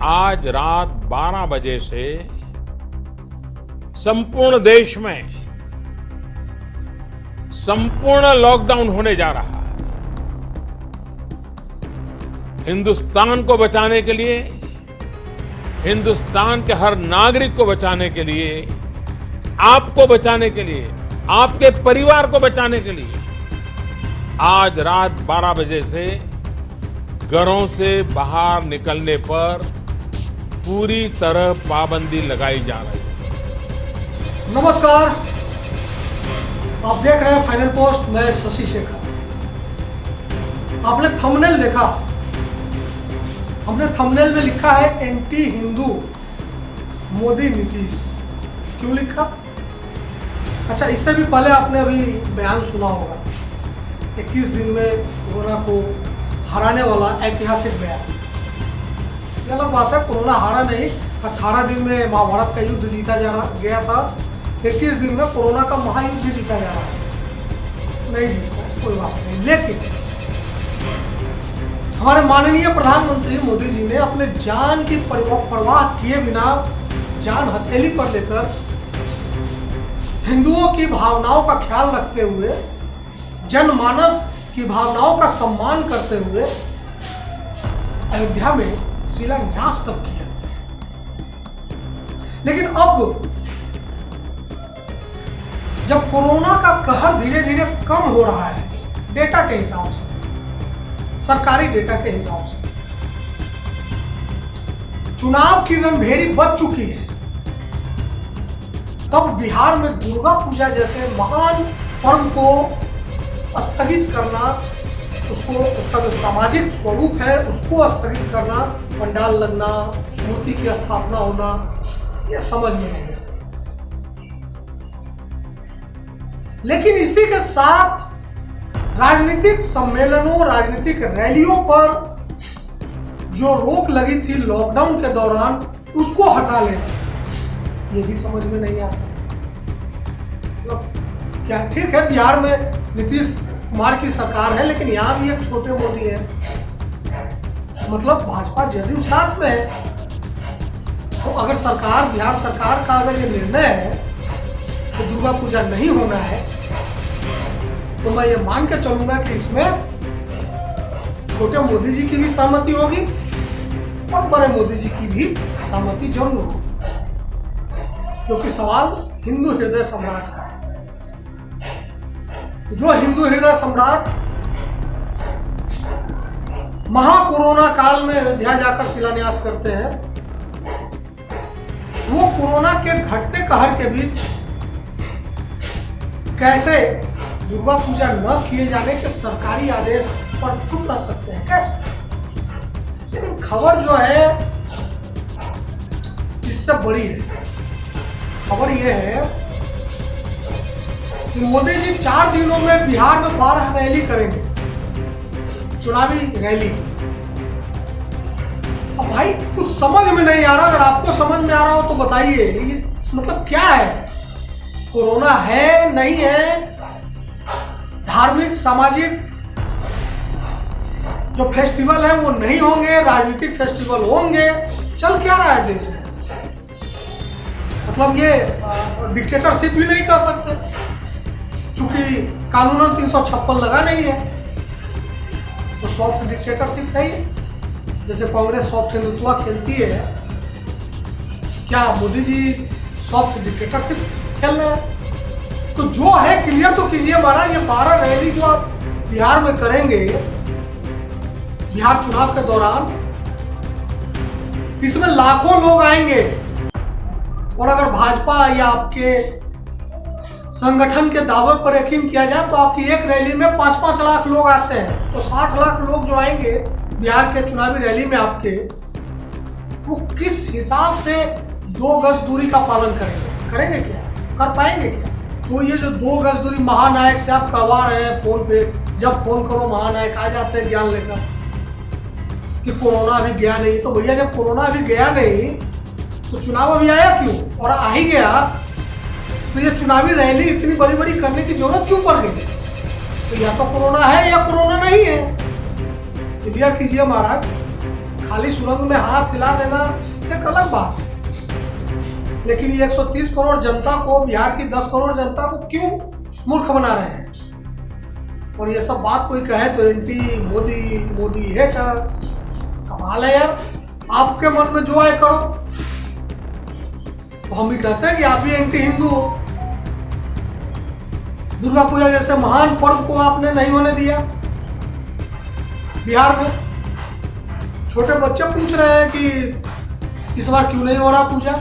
आज रात 12 बजे से संपूर्ण देश में संपूर्ण लॉकडाउन होने जा रहा है। हिंदुस्तान को बचाने के लिए, हिंदुस्तान के हर नागरिक को बचाने के लिए, आपको बचाने के लिए, आपके परिवार को बचाने के लिए आज रात 12 बजे से घरों से बाहर निकलने पर पूरी तरह पाबंदी लगाई जा रही है। नमस्कार, आप देख रहे हैं फाइनल पोस्ट। मैं शशि शेखर। आपने थंबनेल देखा, हमने थंबनेल में लिखा है एंटी हिंदू मोदी नीतीश। क्यों लिखा? अच्छा, इससे भी पहले आपने अभी बयान सुना होगा, 21 दिन में कोरोना को हराने वाला ऐतिहासिक बयान। ये अलग बात है, कोरोना हारा नहीं। 18 दिन में महाभारत का युद्ध जीता गया था, 21 दिन में कोरोना का महायुद्ध जीता जा रहा है। नहीं जीता, कोई बात नहीं। लेकिन हमारे माननीय प्रधानमंत्री मोदी जी ने अपने जान की परवाह किए बिना, जान हथेली पर लेकर, हिंदुओं की भावनाओं का ख्याल रखते हुए, जनमानस की भावनाओं का सम्मान करते हुए अयोध्या में शिलान्यास तक किया। लेकिन अब जब कोरोना का कहर धीरे धीरे कम हो रहा है, डेटा के हिसाब से, सरकारी डेटा के हिसाब से, चुनाव की रणभेड़ी बच चुकी है, तब बिहार में दुर्गा पूजा जैसे महान पर्व को स्थगित करना, उसका जो सामाजिक स्वरूप है उसको स्थगित करना, पंडाल लगना, मूर्ति की स्थापना होना, यह समझ में नहीं है। लेकिन इसी के साथ राजनीतिक सम्मेलनों, राजनीतिक रैलियों पर जो रोक लगी थी लॉकडाउन के दौरान, उसको हटा लेना, ये भी समझ में नहीं आता। क्या ठीक है, बिहार में नीतीश कुमार की सरकार है, लेकिन यहाँ भी एक छोटे मोदी है, मतलब भाजपा जदयू साथ में है। तो अगर सरकार, बिहार सरकार का अगर ये निर्णय है कि दुर्गा पूजा नहीं होना है, तो मैं ये मान के चलूंगा कि इसमें छोटे मोदी जी की भी सहमति होगी और बड़े मोदी जी की भी सहमति जरूर होगी, क्योंकि सवाल हिंदू हृदय सम्राट का है। जो हिंदू हृदय सम्राट महाकोरोना काल में अयोध्या जाकर शिलान्यास करते हैं, वो कोरोना के घटते कहर के बीच कैसे दुर्गा पूजा न किए जाने के सरकारी आदेश पर चुप रह सकते हैं? कैसे? लेकिन खबर जो है इससे बड़ी है। खबर यह है कि मोदी जी 4 दिनों में बिहार में 12 रैली करेंगे, चुनावी रैली। अब भाई कुछ समझ में नहीं आ रहा, अगर आपको समझ में आ रहा हो तो बताइए, ये मतलब क्या है? कोरोना है, नहीं है? धार्मिक, सामाजिक जो फेस्टिवल है वो नहीं होंगे, राजनीतिक फेस्टिवल होंगे, चल क्या रहा है देश में? मतलब ये डिक्टेटरशिप भी नहीं कर सकते, क्योंकि कानूनन 356 लगा नहीं है, तो सॉफ्ट डिक्टेटरशिप नहीं है। जैसे कांग्रेस सॉफ्ट हिंदुत्व खेलती है, क्या मोदी जी सॉफ्ट डिक्टेटरशिप खेल रहे हैं? तो जो है क्लियर तो कीजिए महाराज, ये 12 रैली जो आप बिहार में करेंगे, बिहार चुनाव के दौरान, इसमें लाखों लोग आएंगे, और अगर भाजपा या आपके संगठन के दावे पर यकीन किया जाए तो आपकी एक रैली में 5-5 लाख लोग आते हैं, तो 60 लाख लोग जो आएंगे बिहार के चुनावी रैली में आपके, वो किस हिसाब से 2 गज दूरी का पालन करेंगे क्या? कर पाएंगे क्या? तो ये जो 2 गज दूरी, महानायक से आप कहवा रहे हैं फोन पे, जब फोन करो महानायक आ जाते हैं ज्ञान लेकर कि कोरोना अभी गया नहीं। तो भैया जब कोरोना अभी गया नहीं तो चुनाव अभी आया क्यों? और आ ही गया तो ये चुनावी रैली इतनी बड़ी बड़ी करने की जरूरत क्यों पड़ गई? तो या तो कोरोना है या कोरोना नहीं है, क्लियर कीजिए महाराज। खाली सुरंग में हाथ हिला देना एक अलग बात है, लेकिन ये 130 करोड़ जनता को, बिहार की 10 करोड़ जनता को क्यों मूर्ख बना रहे हैं? और ये सब बात कोई कहे तो एंटी मोदी, मोदी हेटर्स, कमाल है यार। आपके मन में जो आए करो। तो हम भी कहते हैं कि आप भी एंटी हिंदू हो। दुर्गा पूजा जैसे महान पर्व को आपने नहीं होने दिया बिहार में। छोटे बच्चे पूछ रहे हैं कि इस बार क्यों नहीं हो रहा पूजा।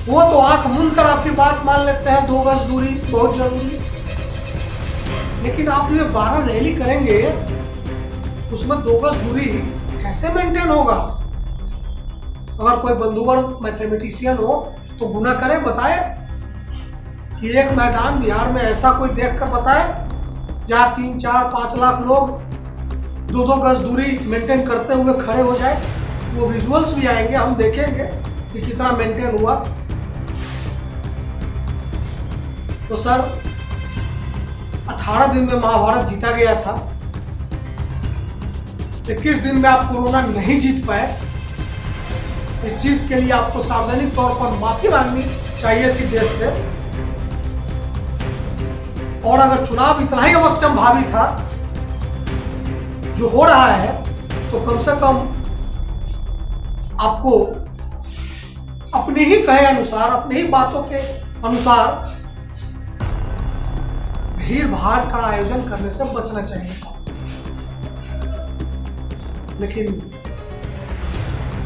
वो तो आंख मूंद कर आपकी बात मान लेते हैं, 2 गज दूरी बहुत जरूरी। लेकिन आप जो 12 रैली करेंगे उसमें 2 गज दूरी कैसे मेंटेन होगा? अगर कोई बंधुवर मैथमेटिशियन हो तो गुना करे, बताए कि एक मैदान बिहार में ऐसा कोई देखकर बताए जहां 3, 4, 5 लाख लोग 2-2 गज दूरी मेंटेन करते हुए खड़े हो जाए। वो विजुअल्स भी आएंगे, हम देखेंगे कि कितना मेंटेन हुआ। तो सर 18 दिन में महाभारत जीता गया था, 21 दिन में आप कोरोना नहीं जीत पाए। इस चीज के लिए आपको सार्वजनिक तौर पर माफी मांगनी चाहिए थी देश से। और अगर चुनाव इतना ही अवश्यम भावी था जो हो रहा है, तो कम से कम आपको अपनी ही कहे अनुसार, अपनी ही बातों के अनुसार भीड़ भाड़ का आयोजन करने से बचना चाहिए था। लेकिन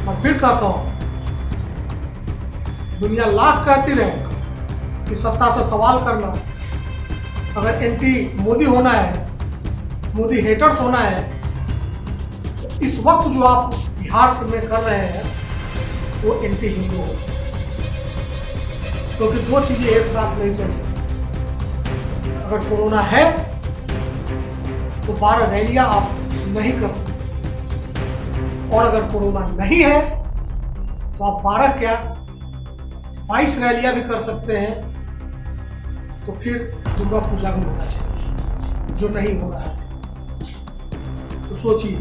मैं फिर कहता हूं, दुनिया लाख कहती रहे कि सत्ता से सवाल करना, अगर एंटी मोदी होना है, मोदी हेटर्स होना है, तो इस वक्त जो आप बिहार में कर रहे हैं वो एंटी हिंदू हो। क्योंकि 2 चीजें एक साथ नहीं चल सकती। अगर कोरोना है तो 12 रैलियां आप नहीं कर सकते, और अगर कोरोना नहीं है तो आप 12 क्या 22 रैलियां भी कर सकते हैं। तो फिर दुर्गा पूजा भी होना चाहिए, जो नहीं हो रहा है। तो सोचिए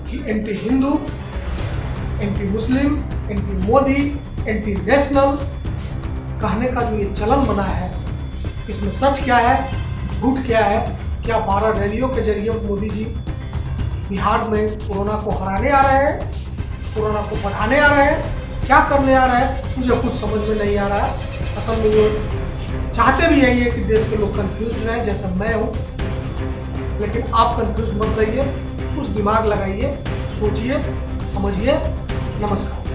कि anti Hindu, anti Muslim, anti Modi, anti national कहने का जो ये चलन बना है, इसमें सच क्या है, झूठ क्या है? क्या 12 रैलियों के जरिए मोदी जी बिहार में कोरोना को हराने आ रहे हैं, कोरोना को बढ़ाने आ रहे हैं, क्या करने आ रहे हैं? मुझे कुछ समझ में नहीं आ रहा है। असल में वो चाहते भी यही है कि देश के लोग कंफ्यूज रहें, जैसे मैं हूँ। लेकिन आप कंफ्यूज मत रहिए, कुछ दिमाग लगाइए, सोचिए, समझिए। नमस्कार।